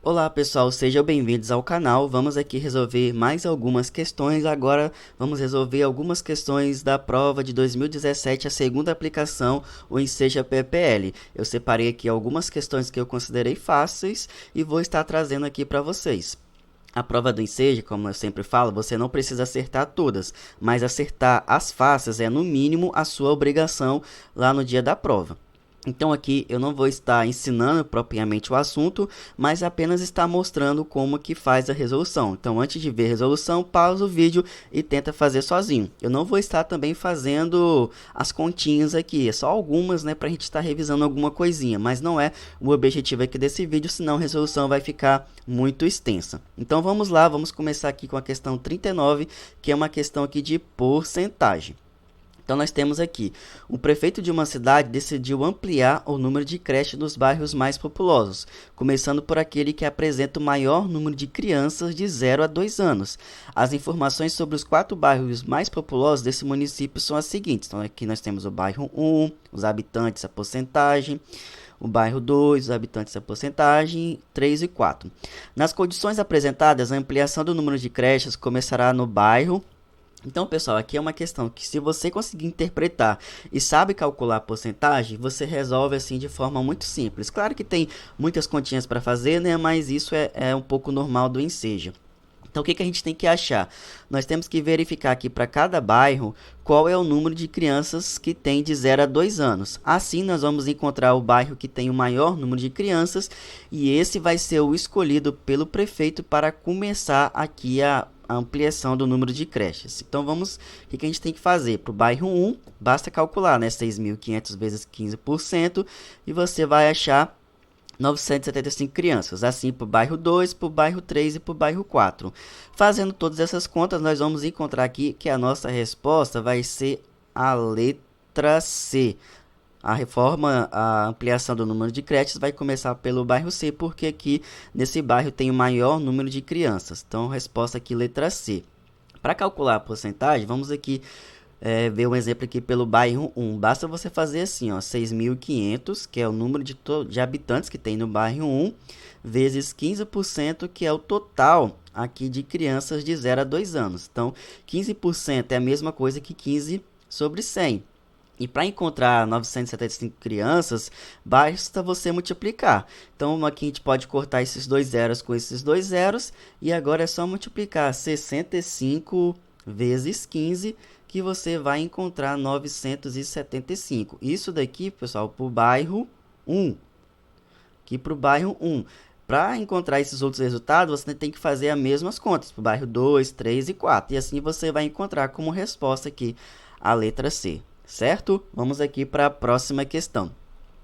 Olá pessoal, sejam bem-vindos ao canal. Vamos aqui resolver mais algumas questões. Agora vamos resolver algumas questões da prova de 2017, a segunda aplicação, o Enseja PPL. Eu separei aqui algumas questões que eu considerei fáceis e vou estar trazendo aqui para vocês. A prova do Enseja, como eu sempre falo, você não precisa acertar todas, mas acertar as fáceis é no mínimo a sua obrigação lá no dia da prova. Então aqui eu não vou estar ensinando propriamente o assunto, mas apenas estar mostrando como que faz a resolução. Então antes de ver a resolução, pausa o vídeo e tenta fazer sozinho. Eu não vou estar também fazendo as continhas aqui, é só algumas, né, para a gente estar revisando alguma coisinha, mas não é o objetivo aqui desse vídeo, senão a resolução vai ficar muito extensa. Então vamos lá, vamos começar aqui com a questão 39, que é uma questão aqui de porcentagem. Então, nós temos aqui, o prefeito de uma cidade decidiu ampliar o número de creches dos bairros mais populosos, começando por aquele que apresenta o maior número de crianças de 0 a 2 anos. As informações sobre os 4 bairros mais populosos desse município são as seguintes. Então, aqui nós temos o bairro 1, os habitantes, a porcentagem. O bairro 2, os habitantes, a porcentagem, 3 e 4. Nas condições apresentadas, a ampliação do número de creches começará no bairro. Então, pessoal, aqui é uma questão que se você conseguir interpretar e sabe calcular a porcentagem, você resolve assim de forma muito simples. Claro que tem muitas continhas para fazer, né? Mas isso é um pouco normal do Enseja. Então, o que a gente tem que achar? Nós temos que verificar aqui para cada bairro qual é o número de crianças que tem de 0 a 2 anos. Assim, nós vamos encontrar o bairro que tem o maior número de crianças e esse vai ser o escolhido pelo prefeito para começar aqui a ampliação do número de creches. Então, o que a gente tem que fazer? Para o bairro 1, basta calcular, né? 6.500 vezes 15% e você vai achar 975 crianças. Assim, para o bairro 2, para o bairro 3 e para o bairro 4. Fazendo todas essas contas, nós vamos encontrar aqui que a nossa resposta vai ser a letra C. A ampliação do número de creches vai começar pelo bairro C, porque aqui nesse bairro tem o maior número de crianças. Então, resposta aqui, letra C. Para calcular a porcentagem, vamos aqui ver um exemplo aqui pelo bairro 1. Basta você fazer assim, ó, 6.500, que é o número de habitantes que tem no bairro 1, vezes 15%, que é o total aqui de crianças de 0 a 2 anos. Então, 15% é a mesma coisa que 15 sobre 100. E para encontrar 975 crianças, basta você multiplicar. Então, aqui a gente pode cortar esses dois zeros com esses dois zeros. E agora é só multiplicar 65 vezes 15, que você vai encontrar 975. Isso daqui, pessoal, para o bairro 1. Aqui para o bairro 1. Para encontrar esses outros resultados, você tem que fazer as mesmas contas para o bairro 2, 3 e 4. E assim você vai encontrar como resposta aqui a letra C. Certo? Vamos aqui para a próxima questão.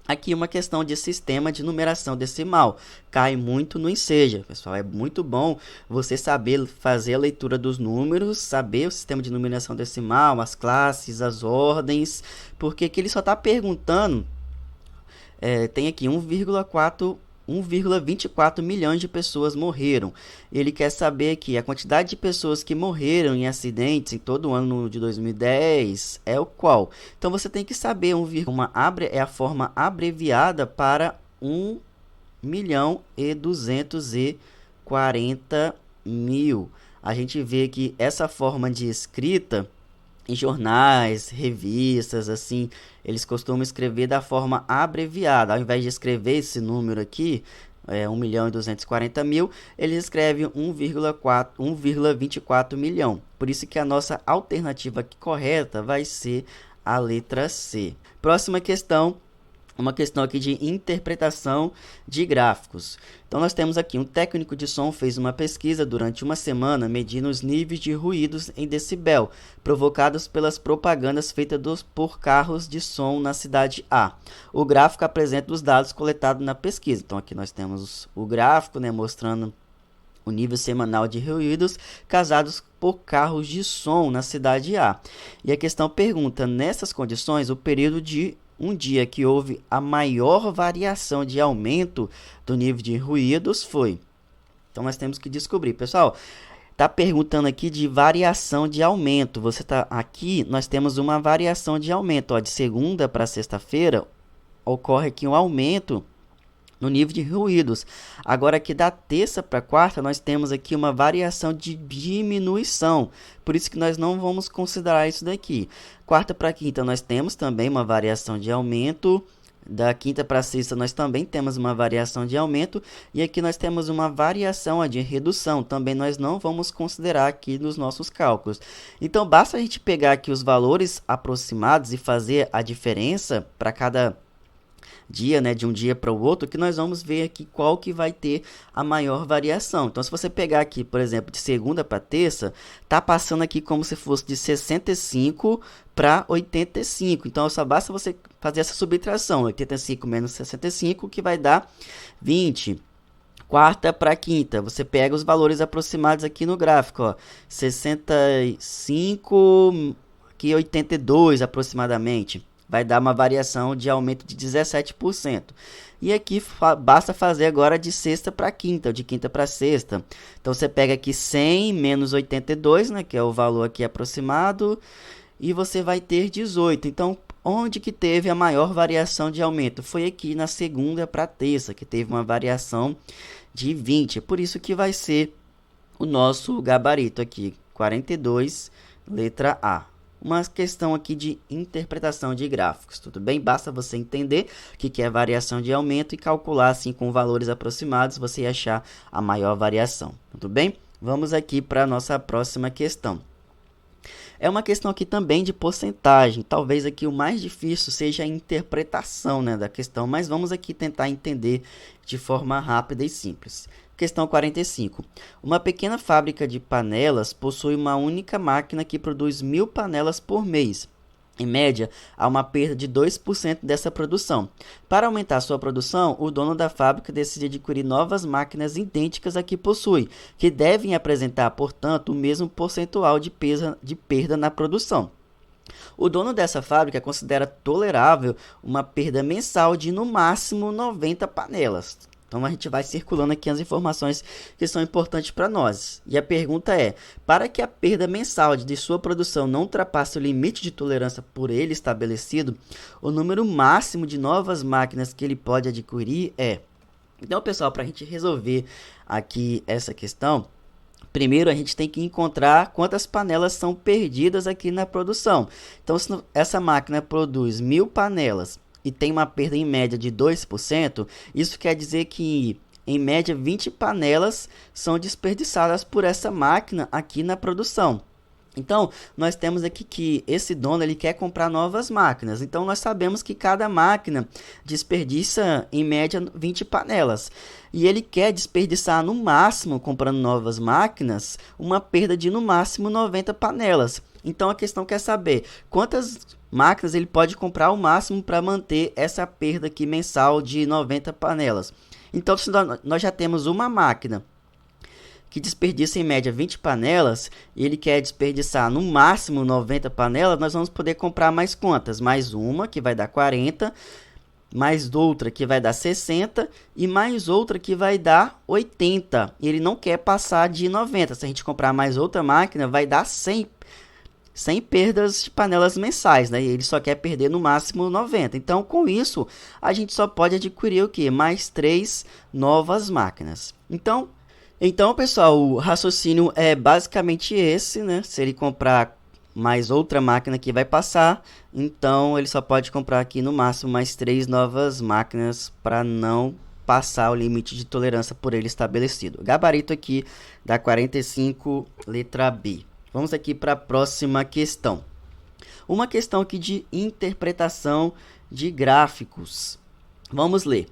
Aqui uma questão de sistema de numeração decimal. Cai muito no Enseja, pessoal. É muito bom você saber fazer a leitura dos números, saber o sistema de numeração decimal, as classes, as ordens, porque aqui ele só está perguntando, tem aqui 1,24 milhões de pessoas morreram. Ele quer saber que a quantidade de pessoas que morreram em acidentes em todo o ano de 2010 é o qual. Então você tem que saber, é a forma abreviada para 1.240.000. A gente vê que essa forma de escrita em jornais, revistas, assim, eles costumam escrever da forma abreviada. Ao invés de escrever esse número aqui, 1.240.000, eles escrevem 1,24 milhão. Por isso que a nossa alternativa aqui correta vai ser a letra C. Próxima questão. Uma questão aqui de interpretação de gráficos. Então, nós temos aqui um técnico de som fez uma pesquisa durante uma semana medindo os níveis de ruídos em decibel provocados pelas propagandas feitas por carros de som na cidade A. O gráfico apresenta os dados coletados na pesquisa. Então, aqui nós temos o gráfico, né, mostrando o nível semanal de ruídos causados por carros de som na cidade A. E a questão pergunta, nessas condições, o período de um dia que houve a maior variação de aumento do nível de ruídos foi. Então, nós temos que descobrir. Pessoal, está perguntando aqui de variação de aumento. Aqui, nós temos uma variação de aumento. Ó, de segunda para sexta-feira, ocorre aqui um aumento no nível de ruídos. Agora aqui da terça para quarta nós temos aqui uma variação de diminuição, por isso que nós não vamos considerar isso daqui. Quarta para quinta nós temos também uma variação de aumento, da quinta para sexta nós também temos uma variação de aumento, e aqui nós temos uma variação de redução, também nós não vamos considerar aqui nos nossos cálculos. Então basta a gente pegar aqui os valores aproximados e fazer a diferença para cada dia, né, de um dia para o outro, que nós vamos ver aqui qual que vai ter a maior variação. Então, se você pegar aqui, por exemplo, de segunda para terça, tá passando aqui como se fosse de 65 para 85. Então, só basta você fazer essa subtração, 85 menos 65, que vai dar 20. Quarta para quinta, você pega os valores aproximados aqui no gráfico, ó, 65 aqui 82 aproximadamente. Vai dar uma variação de aumento de 17%. E aqui basta fazer agora de sexta para quinta, ou de quinta para sexta. Então, você pega aqui 100 menos 82, né, que é o valor aqui aproximado, e você vai ter 18. Então, onde que teve a maior variação de aumento? Foi aqui na segunda para terça, que teve uma variação de 20. Por isso que vai ser o nosso gabarito aqui, 42, letra A. Uma questão aqui de interpretação de gráficos, tudo bem? Basta você entender o que é variação de aumento e calcular assim com valores aproximados, você achar a maior variação, tudo bem? Vamos aqui para a nossa próxima questão. É uma questão aqui também de porcentagem, talvez aqui o mais difícil seja a interpretação, né, da questão, mas vamos aqui tentar entender de forma rápida e simples. Questão 45. Uma pequena fábrica de panelas possui uma única máquina que produz 1000 panelas por mês. Em média, há uma perda de 2% dessa produção. Para aumentar sua produção, o dono da fábrica decide adquirir novas máquinas idênticas à que possui, que devem apresentar, portanto, o mesmo percentual de perda na produção. O dono dessa fábrica considera tolerável uma perda mensal de, no máximo, 90 panelas. Então, a gente vai circulando aqui as informações que são importantes para nós. E a pergunta é, para que a perda mensal de sua produção não ultrapasse o limite de tolerância por ele estabelecido, o número máximo de novas máquinas que ele pode adquirir é... Então, pessoal, para a gente resolver aqui essa questão, primeiro a gente tem que encontrar quantas panelas são perdidas aqui na produção. Então, se essa máquina produz 1000 panelas e tem uma perda em média de 2%, isso quer dizer que, em média, 20 panelas são desperdiçadas por essa máquina aqui na produção. Então, nós temos aqui que esse dono ele quer comprar novas máquinas. Então, nós sabemos que cada máquina desperdiça, em média, 20 panelas. E ele quer desperdiçar, no máximo, comprando novas máquinas, uma perda de, no máximo, 90 panelas. Então, a questão quer saber quantas máquinas ele pode comprar ao máximo para manter essa perda aqui mensal de 90 panelas. Então, se nós já temos uma máquina que desperdiça em média 20 panelas, e ele quer desperdiçar no máximo 90 panelas, nós vamos poder comprar mais quantas? Mais uma, que vai dar 40, mais outra que vai dar 60 e mais outra que vai dar 80. Ele não quer passar de 90. Se a gente comprar mais outra máquina, vai dar 100 perdas de panelas mensais, né? E ele só quer perder no máximo 90. Então, com isso, a gente só pode adquirir o quê? Mais 3 novas máquinas. Então, pessoal, o raciocínio é basicamente esse, né? Se ele comprar mais outra máquina que vai passar, então ele só pode comprar aqui no máximo mais 3 novas máquinas para não passar o limite de tolerância por ele estabelecido. Gabarito aqui da 45, letra B. Vamos aqui para a próxima questão. Uma questão aqui de interpretação de gráficos. Vamos ler.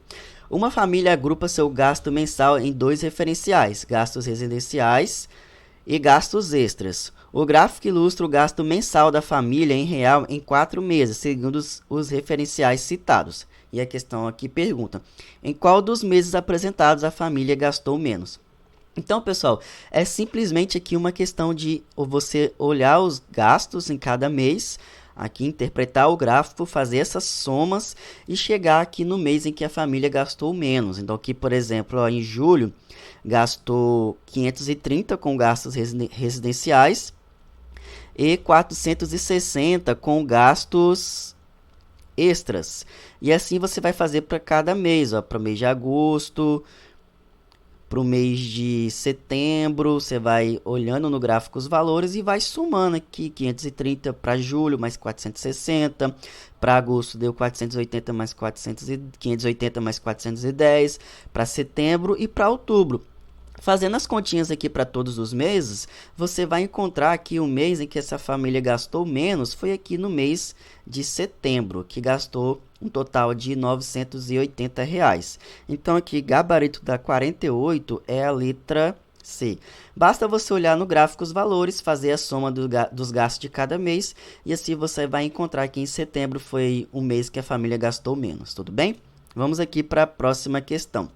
Uma família agrupa seu gasto mensal em 2 referenciais, gastos residenciais e gastos extras. O gráfico ilustra o gasto mensal da família em real em 4 meses, segundo os referenciais citados. E a questão aqui pergunta, em qual dos meses apresentados a família gastou menos? Então, pessoal, é simplesmente aqui uma questão de você olhar os gastos em cada mês, aqui interpretar o gráfico, fazer essas somas e chegar aqui no mês em que a família gastou menos. Então, aqui, por exemplo, ó, em julho, gastou 530 com gastos residenciais e 460 com gastos extras. E assim você vai fazer para cada mês, para o mês de agosto, para o mês de setembro, você vai olhando no gráfico os valores e vai somando aqui, 530 para julho, mais 460, para agosto deu 480 mais 580 mais 410, para setembro e para outubro. Fazendo as continhas aqui para todos os meses, você vai encontrar aqui o mês em que essa família gastou menos, foi aqui no mês de setembro, que gastou um total de R$ 980. Então aqui, gabarito da 48 é a letra C. Basta você olhar no gráfico os valores, fazer a soma dos gastos de cada mês, e assim você vai encontrar que em setembro foi o mês que a família gastou menos, tudo bem? Vamos aqui para a próxima questão.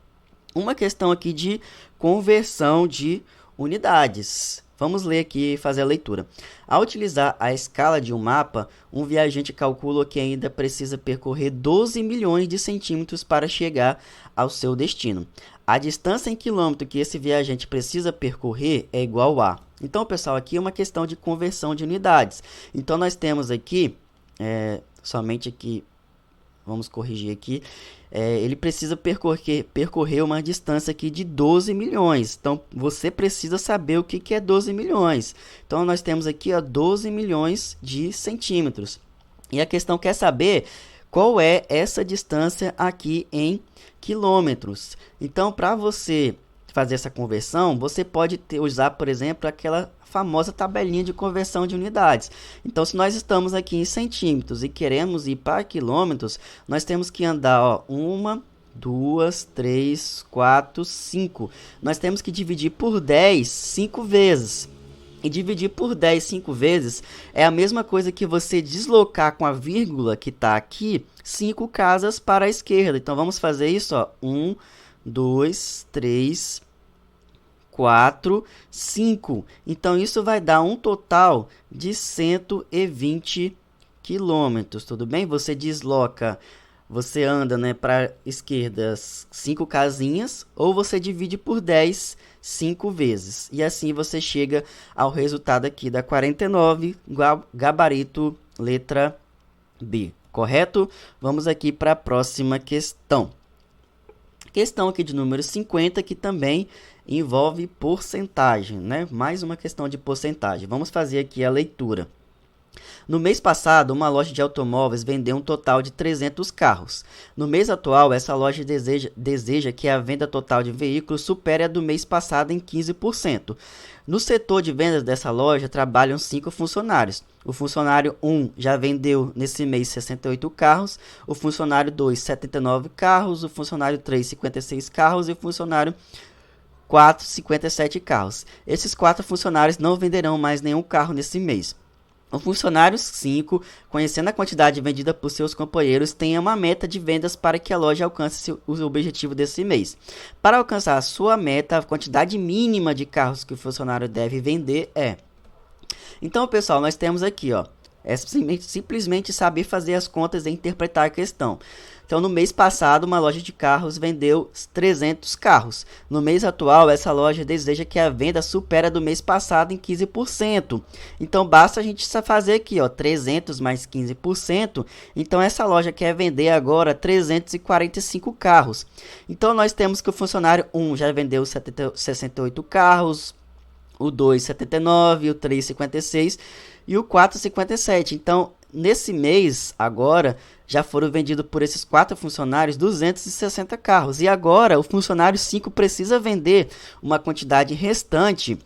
Uma questão aqui de conversão de unidades. Vamos ler aqui e fazer a leitura. Ao utilizar a escala de um mapa, um viajante calcula que ainda precisa percorrer 12 milhões de centímetros para chegar ao seu destino. A distância em quilômetro que esse viajante precisa percorrer é igual a... Então, pessoal, aqui é uma questão de conversão de unidades. Então, nós temos aqui, somente aqui, vamos corrigir aqui, ele precisa percorrer uma distância aqui de 12 milhões. Então, você precisa saber o que é 12 milhões. Então, nós temos aqui 12 milhões de centímetros. E a questão quer saber qual é essa distância aqui em quilômetros. Então, para você fazer essa conversão, você pode usar, por exemplo, aquela famosa tabelinha de conversão de unidades. Então, se nós estamos aqui em centímetros e queremos ir para quilômetros, nós temos que andar 1, 2, 3, 4, 5. Nós temos que dividir por 10 5 vezes. E dividir por 10 5 vezes é a mesma coisa que você deslocar com a vírgula que está aqui 5 casas para a esquerda. Então, vamos fazer isso. 1, 2, 3, 4, 5. Então, isso vai dar um total de 120 quilômetros, tudo bem? Você desloca, você anda, para a esquerda 5 casinhas, ou você divide por 10 5 vezes. E assim você chega ao resultado aqui da 49, gabarito letra B, correto? Vamos aqui para a próxima questão. Questão aqui de número 50, que também envolve porcentagem, Mais uma questão de porcentagem. Vamos fazer aqui a leitura. No mês passado, uma loja de automóveis vendeu um total de 300 carros. No mês atual, essa loja deseja que a venda total de veículos supere a do mês passado em 15%. No setor de vendas dessa loja trabalham 5 funcionários. O funcionário 1 já vendeu nesse mês 68 carros, o funcionário 2 79 carros, o funcionário 3 56 carros e o funcionário 4 57 carros. Esses 4 funcionários não venderão mais nenhum carro nesse mês. O funcionário 5, conhecendo a quantidade vendida por seus companheiros, tem uma meta de vendas para que a loja alcance o objetivo desse mês. Para alcançar a sua meta, a quantidade mínima de carros que o funcionário deve vender é... Então, pessoal, nós temos aqui, é simplesmente saber fazer as contas e interpretar a questão. Então, no mês passado, uma loja de carros vendeu 300 carros. No mês atual, essa loja deseja que a venda supere a do mês passado em 15%. Então, basta a gente fazer aqui, 300 mais 15%. Então, essa loja quer vender agora 345 carros. Então, nós temos que o funcionário 1 já vendeu 68 carros, o 2, 79, o 3, 56 e o 4, 57. Então, nesse mês, agora, já foram vendidos por esses 4 funcionários 260 carros. E agora, o funcionário 5 precisa vender uma quantidade restante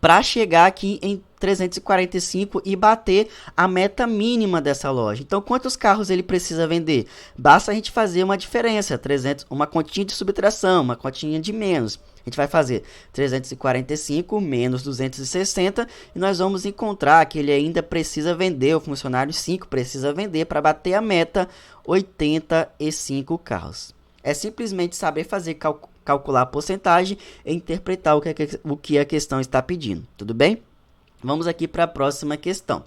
para chegar aqui em 345 e bater a meta mínima dessa loja. Então, quantos carros ele precisa vender? Basta a gente fazer uma diferença, uma continha de subtração, uma continha de menos. A gente vai fazer 345 menos 260 e nós vamos encontrar que ele ainda precisa vender, o funcionário 5 precisa vender para bater a meta 85 carros. É simplesmente saber fazer calcular a porcentagem e interpretar o que a questão está pedindo, tudo bem? Vamos aqui para a próxima questão.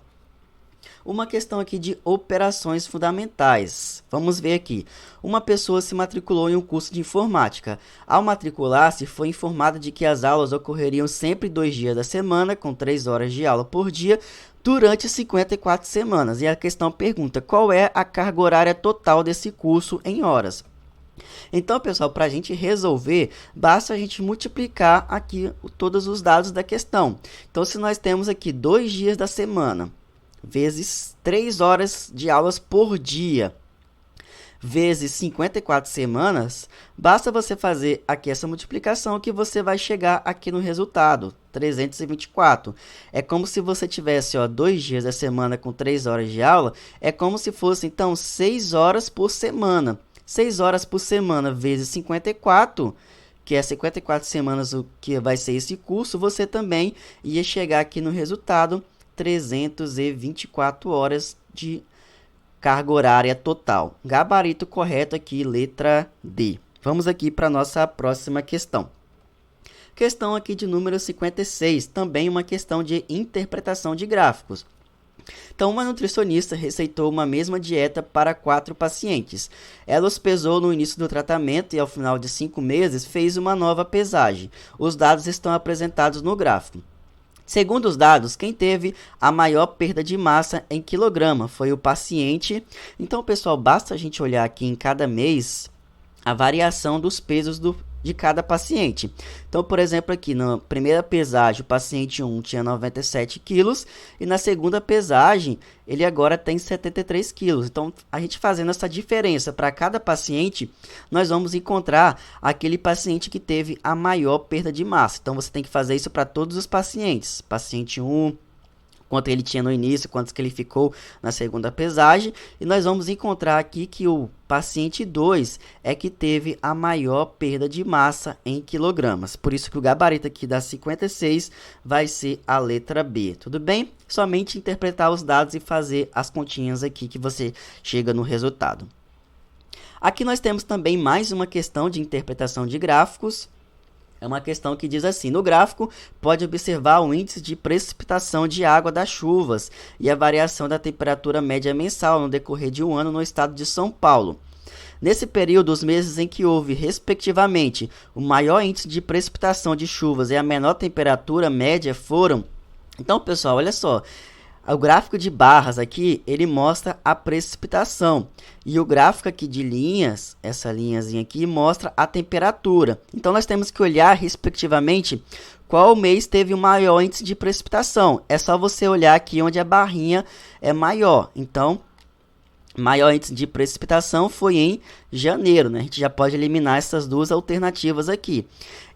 uma questão aqui de operações fundamentais. Vamos ver aqui. Uma pessoa se matriculou em um curso de informática. Ao matricular-se, foi informada de que as aulas ocorreriam sempre 2 dias da semana, com 3 horas de aula por dia, durante 54 semanas. E a questão pergunta, qual é a carga horária total desse curso em horas? Então, pessoal, para a gente resolver, basta a gente multiplicar aqui todos os dados da questão. Então, se nós temos aqui 2 dias da semana, vezes 3 horas de aulas por dia, vezes 54 semanas, basta você fazer aqui essa multiplicação que você vai chegar aqui no resultado, 324. É como se você tivesse 2 dias da semana com 3 horas de aula, é como se fosse, então, 6 horas por semana. 6 horas por semana vezes 54, que é 54 semanas o que vai ser esse curso, você também ia chegar aqui no resultado 324 horas de carga horária total. Gabarito correto aqui, letra D. Vamos aqui para a nossa próxima questão. Questão aqui de número 56, também uma questão de interpretação de gráficos. Então, uma nutricionista receitou uma mesma dieta para 4 pacientes. Ela os pesou no início do tratamento e, ao final de 5 meses, fez uma nova pesagem. Os dados estão apresentados no gráfico. Segundo os dados, quem teve a maior perda de massa em quilograma foi o paciente. Então, pessoal, basta a gente olhar aqui em cada mês a variação dos pesos de cada paciente. Então, por exemplo, aqui na primeira pesagem, o paciente 1 tinha 97 quilos e na segunda pesagem, ele agora tem 73 quilos. Então, a gente fazendo essa diferença para cada paciente, nós vamos encontrar aquele paciente que teve a maior perda de massa. Então, você tem que fazer isso para todos os pacientes. Paciente 1, quanto ele tinha no início, quanto que ele ficou na segunda pesagem. E nós vamos encontrar aqui que o paciente 2 é que teve a maior perda de massa em quilogramas. Por isso que o gabarito aqui da 56 vai ser a letra B. Tudo bem? Somente interpretar os dados e fazer as continhas aqui que você chega no resultado. Aqui nós temos também mais uma questão de interpretação de gráficos. É uma questão que diz assim, no gráfico pode observar o índice de precipitação de água das chuvas e a variação da temperatura média mensal no decorrer de um ano no estado de São Paulo. Nesse período, os meses em que houve, respectivamente, o maior índice de precipitação de chuvas e a menor temperatura média foram... Então, pessoal, olha só. O gráfico de barras aqui, ele mostra a precipitação. E o gráfico aqui de linhas, essa linhazinha aqui, mostra a temperatura. Então, nós temos que olhar, respectivamente, qual mês teve o maior índice de precipitação. É só você olhar aqui onde a barrinha é maior. Então, maior índice de precipitação foi em janeiro, né? A gente já pode eliminar essas duas alternativas aqui.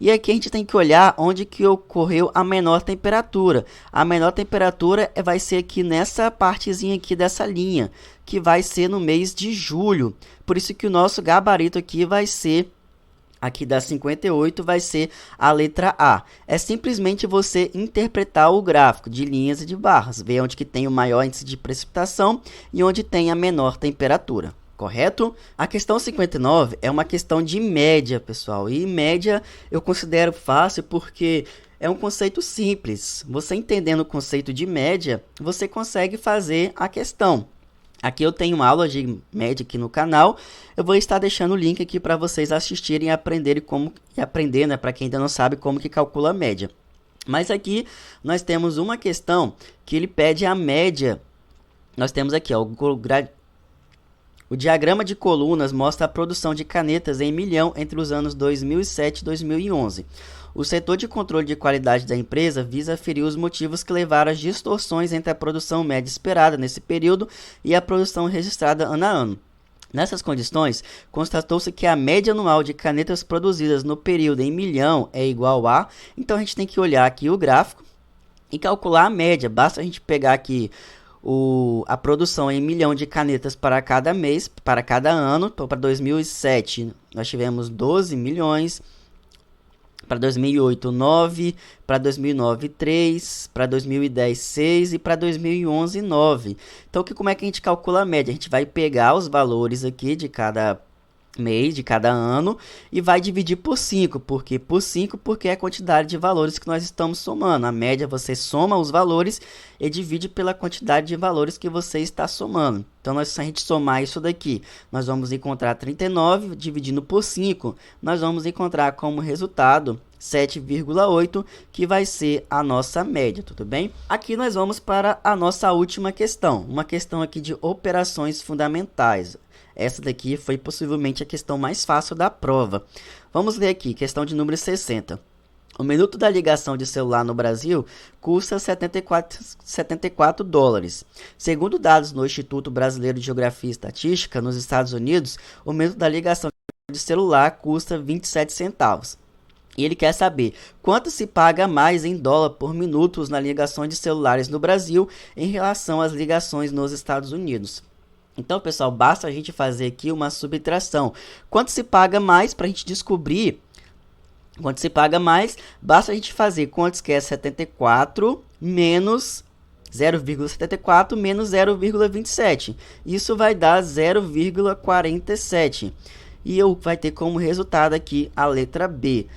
E aqui a gente tem que olhar onde que ocorreu a menor temperatura. A menor temperatura vai ser aqui nessa partezinha aqui dessa linha, que vai ser no mês de julho. Por isso que o nosso gabarito aqui vai ser... Aqui da 58 vai ser a letra A. É simplesmente você interpretar o gráfico de linhas e de barras. Ver onde que tem o maior índice de precipitação e onde tem a menor temperatura. Correto? A questão 59 é uma questão de média, pessoal. E média eu considero fácil porque é um conceito simples. Você entendendo o conceito de média, você consegue fazer a questão. Aqui eu tenho aula de média aqui no canal. Eu vou estar deixando o link aqui para vocês assistirem e aprenderem aprender, né, para quem ainda não sabe como que calcula a média. Mas aqui nós temos uma questão que ele pede a média. Nós temos aqui, ó, o diagrama de colunas mostra a produção de canetas em milhão entre os anos 2007 e 2011. O setor de controle de qualidade da empresa visa aferir os motivos que levaram às distorções entre a produção média esperada nesse período e a produção registrada ano a ano. Nessas condições, constatou-se que a média anual de canetas produzidas no período em milhão é igual a... Então, a gente tem que olhar aqui o gráfico e calcular a média. Basta a gente pegar aqui a produção em milhão de canetas para cada mês, para cada ano. Então, para 2007, nós tivemos 12 milhões... Para 2008, 9, para 2009, 3, para 2010, 6 e para 2011, 9. Então, como é que a gente calcula a média? A gente vai pegar os valores aqui de cada mês de cada ano e vai dividir por 5, porque é a quantidade de valores que nós estamos somando. A média você soma os valores e divide pela quantidade de valores que você está somando. Então, se a gente somar isso daqui, nós vamos encontrar 39 dividindo por 5, nós vamos encontrar como resultado 7,8, que vai ser a nossa média, tudo bem? Aqui nós vamos para a nossa última questão, uma questão aqui de operações fundamentais. Essa daqui foi possivelmente a questão mais fácil da prova. Vamos ler aqui, questão de número 60. O minuto da ligação de celular no Brasil custa 74 dólares. Segundo dados no Instituto Brasileiro de Geografia e Estatística, nos Estados Unidos, o minuto da ligação de celular custa 27 centavos. E ele quer saber quanto se paga mais em dólar por minutos na ligação de celulares no Brasil em relação às ligações nos Estados Unidos. Então, pessoal, basta a gente fazer aqui uma subtração. Quanto se paga mais para a gente descobrir? Quanto se paga mais, basta a gente fazer quantos que é 74 menos 0,74 menos 0,27. Isso vai dar 0,47. E eu vai ter como resultado aqui a letra B.